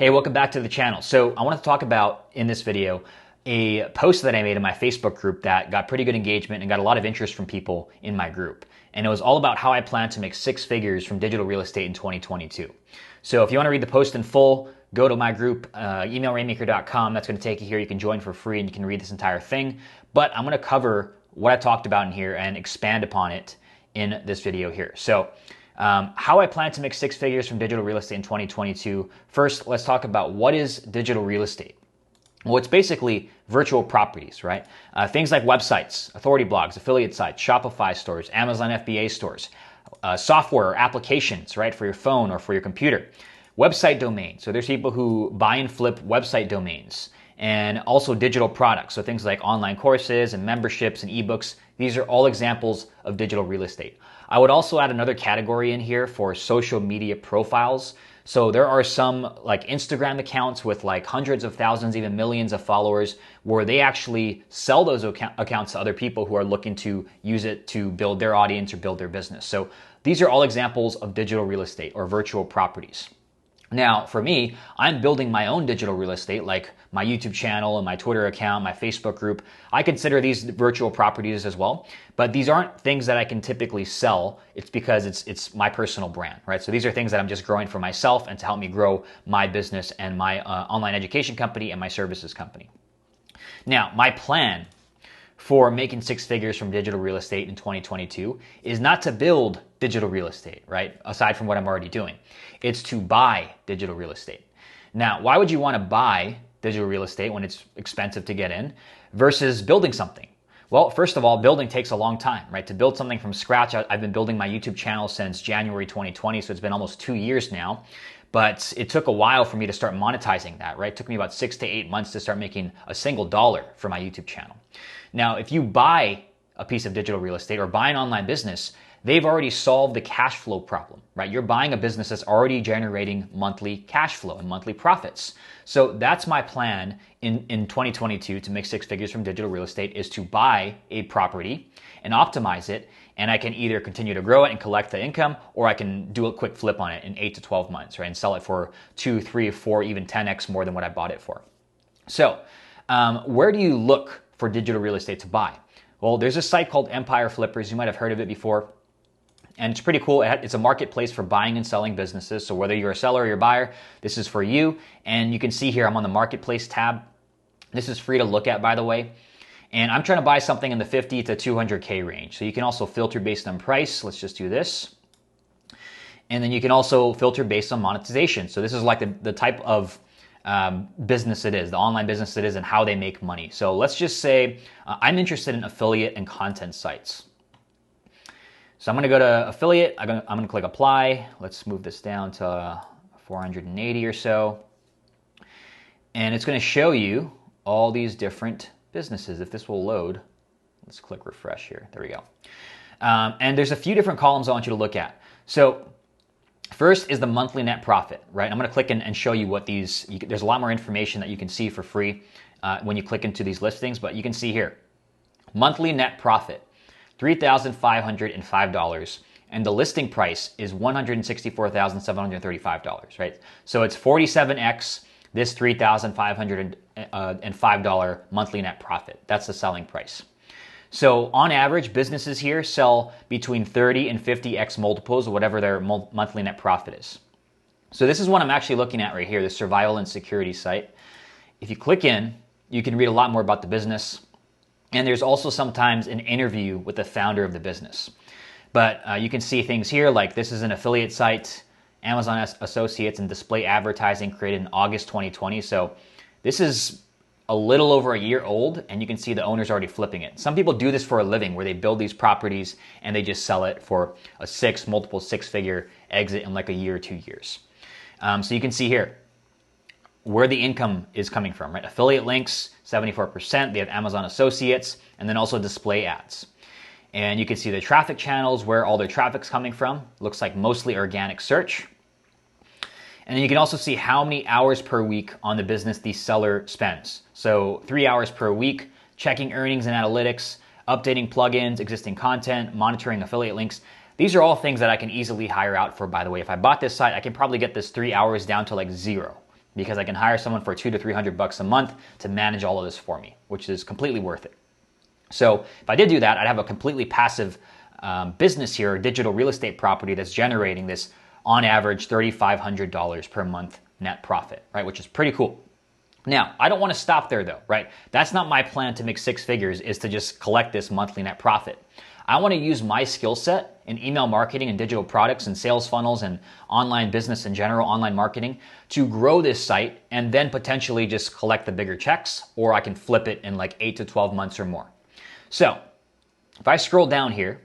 Hey, welcome back to the channel. So I want to talk about in this video a post that I made in my Facebook group that got pretty good engagement and got a lot of interest from people in my group. And it was all about how I plan to make six figures from digital real estate in 2022. So if you want to read the post in full, go to my group, emailrainmaker.com. That's going to take you here. You can join for free and you can read this entire thing. But I'm going to cover what I talked about in here and expand upon it in this video here. So how I plan to make six figures from digital real estate in 2022. First, let's talk about what is digital real estate. Well, it's basically virtual properties, right? Things like websites, authority blogs, affiliate sites, Shopify stores, Amazon FBA stores, software or applications, right, for your phone or for your computer. Website domains. So there's people who buy and flip website domains, and also digital products. So things like online courses and memberships and ebooks. These are all examples of digital real estate. I would also add another category in here for social media profiles. So there are some like Instagram accounts with like hundreds of thousands, even millions of followers, where they actually sell those accounts to other people who are looking to use it to build their audience or build their business. So these are all examples of digital real estate or virtual properties. Now, for me, I'm building my own digital real estate, like my YouTube channel and my Twitter account, my Facebook group. I consider these virtual properties as well, but these aren't things that I can typically sell. It's because it's my personal brand, right? So these are things that I'm just growing for myself and to help me grow my business and my online education company and my services company. Now, my plan for making six figures from digital real estate in 2022 is not to build digital real estate, right? Aside from what I'm already doing. It's to buy digital real estate. Now, why would you want to buy digital real estate when it's expensive to get in versus building something? Well, first of all, building takes a long time, right? To build something from scratch, I've been building my YouTube channel since January 2020, so it's been almost 2 years now. But it took a while for me to start monetizing that, right? It took me about 6 to 8 months to start making a single dollar for my YouTube channel. Now, if you buy a piece of digital real estate or buy an online business, they've already solved the cash flow problem, right? You're buying a business that's already generating monthly cash flow and monthly profits. So that's my plan in 2022 to make six figures from digital real estate, is to buy a property and optimize it. And I can either continue to grow it and collect the income, or I can do a quick flip on it in 8 to 12 months, right? And sell it for 2, 3, 4, even 10x more than what I bought it for. So where do you look for digital real estate to buy? Well, there's a site called Empire Flippers. You might have heard of it before. And it's pretty cool. It's a marketplace for buying and selling businesses. So whether you're a seller or you're a buyer, this is for you. And you can see here, I'm on the marketplace tab. This is free to look at, by the way. And I'm trying to buy something in the 50 to 200K range. So you can also filter based on price. Let's just do this. And then you can also filter based on monetization. So this is like the type of business it is, the online business it is, and how they make money. So let's just say I'm interested in affiliate and content sites. So I'm going to go to affiliate. I'm going to click apply. Let's move this down to 480 or so. And it's going to show you all these different businesses. If this will load, let's click refresh here. There we go. And there's a few different columns I want you to look at. So first is the monthly net profit, right? I'm going to click and show you what these, there's a lot more information that you can see for free when you click into these listings, but you can see here, monthly net profit, $3,505, and the listing price is $164,735, right? So it's 47x this $3,505 monthly net profit. That's the selling price. So on average, businesses here sell between 30 and 50x multiples of whatever their monthly net profit is. So this is what I'm actually looking at right here, the survival and security site. If you click in, you can read a lot more about the business. And there's also sometimes an interview with the founder of the business. But you can see things here like this is an affiliate site, Amazon Associates and Display Advertising, created in August 2020. So this is a little over a year old, and you can see the owner's already flipping it. Some people do this for a living, where they build these properties and they just sell it for a multiple six-figure exit in like a year or 2 years. So you can see here where the income is coming from, right? Affiliate links, 74%. They have Amazon Associates, and then also display ads. And you can see the traffic channels, where all their traffic's coming from. Looks like mostly organic search. And then you can also see how many hours per week on the business the seller spends. So 3 hours per week, checking earnings and analytics, updating plugins, existing content, monitoring affiliate links. These are all things that I can easily hire out for, by the way. If I bought this site, I can probably get this 3 hours down to like 0. because I can hire someone for $200 to $300 a month to manage all of this for me, which is completely worth it. So if I did do that, I'd have a completely passive business here, a digital real estate property that's generating this on average $3,500 per month net profit, right? Which is pretty cool. Now, I don't want to stop there though, right? That's not my plan to make six figures, is to just collect this monthly net profit. I want to use my skill set in email marketing and digital products and sales funnels and online business in general, online marketing, to grow this site and then potentially just collect the bigger checks, or I can flip it in like 8 to 12 months or more. So if I scroll down here,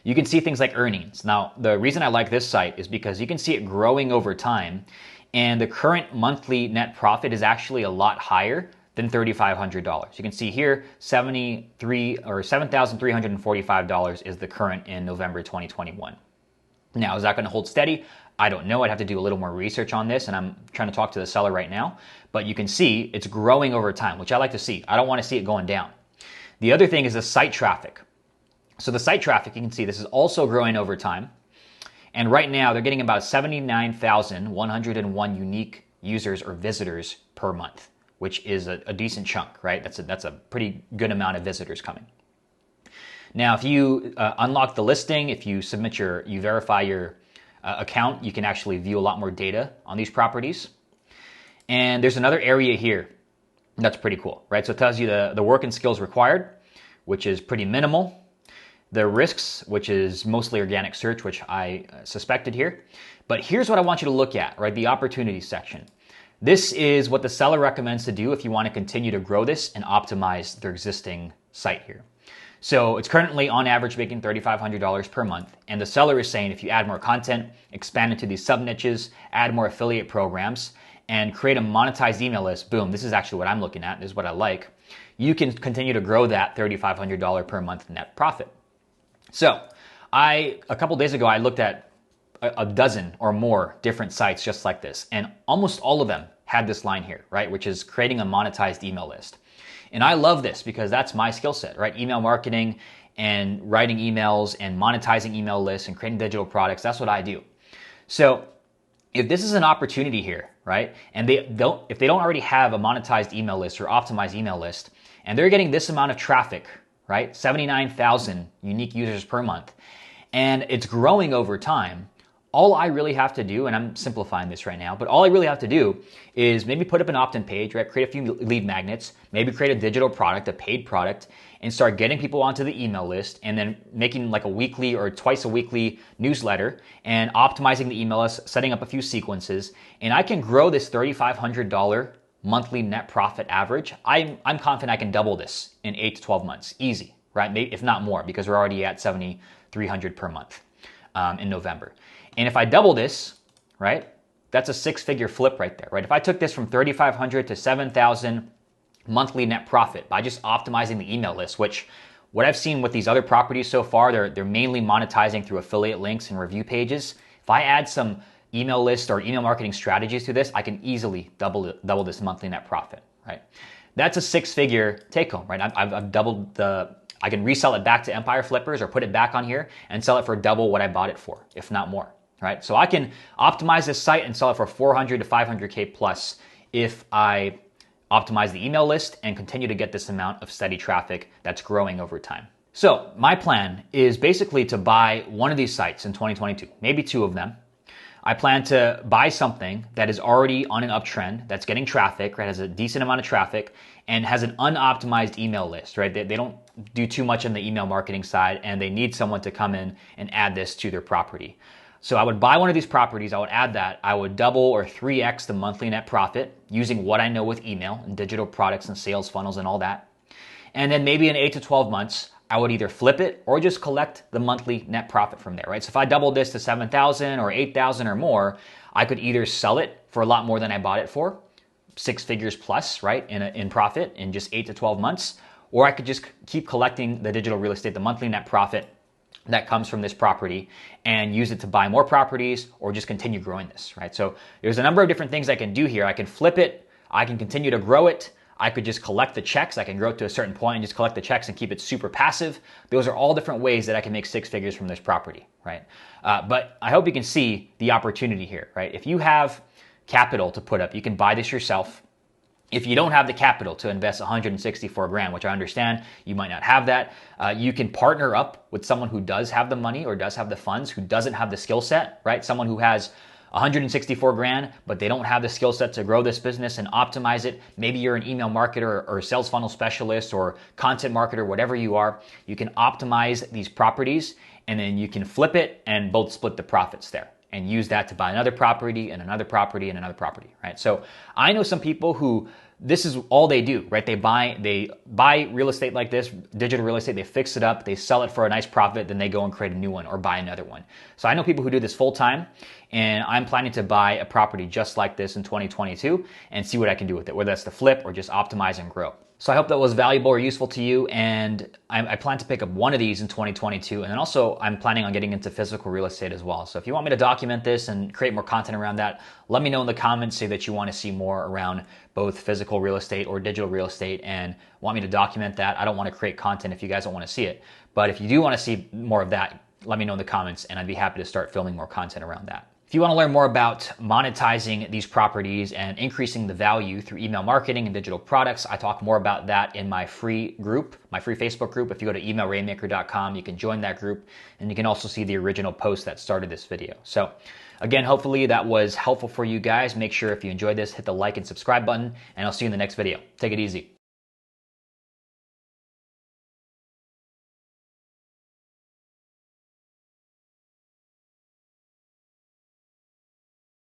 you can see things like earnings. Now, the reason I like this site is because you can see it growing over time, and the current monthly net profit is actually a lot higher than $3,500. You can see here, $7,345 is the current in November 2021. Now, is that going to hold steady? I don't know. I'd have to do a little more research on this, and I'm trying to talk to the seller right now. But you can see it's growing over time, which I like to see. I don't want to see it going down. The other thing is the site traffic. So the site traffic, you can see this is also growing over time. And right now, they're getting about 79,101 unique users or visitors per month, which is a decent chunk, right? That's a pretty good amount of visitors coming. Now, if you unlock the listing, if you submit you verify your account, you can actually view a lot more data on these properties. And there's another area here that's pretty cool, right? So it tells you the work and skills required, which is pretty minimal. The risks, which is mostly organic search, which I suspected here. But here's what I want you to look at, right? The opportunities section. This is what the seller recommends to do if you want to continue to grow this and optimize their existing site here. So it's currently on average making $3,500 per month. And the seller is saying if you add more content, expand into these sub niches, add more affiliate programs, and create a monetized email list, boom, this is actually what I'm looking at. This is what I like. You can continue to grow that $3,500 per month net profit. So a couple days ago, I looked at a dozen or more different sites just like this, and almost all of them had this line here, right? Which is creating a monetized email list. And I love this because that's my skill set, right? Email marketing and writing emails and monetizing email lists and creating digital products. That's what I do. So if this is an opportunity here, right? And if they don't already have a monetized email list or optimized email list, and they're getting this amount of traffic, right? 79,000 unique users per month, and it's growing over time. All I really have to do, and I'm simplifying this right now, but all I really have to do is maybe put up an opt-in page, right? Create a few lead magnets, maybe create a digital product, a paid product, and start getting people onto the email list, and then making like a weekly or twice a weekly newsletter and optimizing the email list, setting up a few sequences, and I can grow this $3,500 monthly net profit average. I'm confident I can double this in 8 to 12 months. Easy, right? Maybe, if not more, because we're already at 7,300 per month in November. And if I double this, right, that's a six-figure flip right there, right? If I took this from 3,500 to 7,000 monthly net profit by just optimizing the email list, which what I've seen with these other properties so far, they're mainly monetizing through affiliate links and review pages. If I add some email list or email marketing strategies to this, I can easily double this monthly net profit, right? That's a six-figure take home, right? I've doubled I can resell it back to Empire Flippers or put it back on here and sell it for double what I bought it for, if not more, right? So I can optimize this site and sell it for 400 to 500K plus if I optimize the email list and continue to get this amount of steady traffic that's growing over time. So my plan is basically to buy one of these sites in 2022, maybe two of them. I plan to buy something that is already on an uptrend, that's getting traffic, right, has a decent amount of traffic, and has an unoptimized email list, right? They don't do too much on the email marketing side, and they need someone to come in and add this to their property. So I would buy one of these properties, I would add that, I would double or 3x the monthly net profit using what I know with email and digital products and sales funnels and all that. And then maybe in 8 to 12 months, I would either flip it or just collect the monthly net profit from there, right? So if I doubled this to 7,000 or 8,000 or more, I could either sell it for a lot more than I bought it for, 6 figures plus, right, in profit in just 8 to 12 months, or I could just keep collecting the digital real estate, the monthly net profit that comes from this property, and use it to buy more properties or just continue growing this, right? So there's a number of different things I can do here. I can flip it, I can continue to grow it, I could just collect the checks. I can grow it to a certain point and just collect the checks and keep it super passive. Those are all different ways that I can make 6 figures from this property, right? But I hope you can see the opportunity here, right? If you have capital to put up. You can buy this yourself. If you don't have the capital to invest 164 grand, which I understand you might not have that, you can partner up with someone who does have the money or does have the funds, who doesn't have the skill set, right? Someone who has 164 grand, but they don't have the skill set to grow this business and optimize it. Maybe you're an email marketer or a sales funnel specialist or content marketer, whatever you are. You can optimize these properties and then you can flip it and both split the profits there and use that to buy another property and another property and another property, right? So I know some people who this is all they do, right? They buy real estate like this, digital real estate, they fix it up, they sell it for a nice profit, then they go and create a new one or buy another one. So I know people who do this full time, and I'm planning to buy a property just like this in 2022 and see what I can do with it, whether that's to flip or just optimize and grow. So I hope that was valuable or useful to you, and I plan to pick up one of these in 2022, and then also I'm planning on getting into physical real estate as well. So if you want me to document this and create more content around that, let me know in the comments, say that you want to see more around both physical real estate or digital real estate and want me to document that. I don't want to create content if you guys don't want to see it, but if you do want to see more of that, let me know in the comments and I'd be happy to start filming more content around that. If you want to learn more about monetizing these properties and increasing the value through email marketing and digital products, I talk more about that in my free group, my free Facebook group. If you go to emailrainmaker.com, you can join that group and you can also see the original post that started this video. So again, hopefully that was helpful for you guys. Make sure if you enjoyed this, hit the like and subscribe button, and I'll see you in the next video. Take it easy.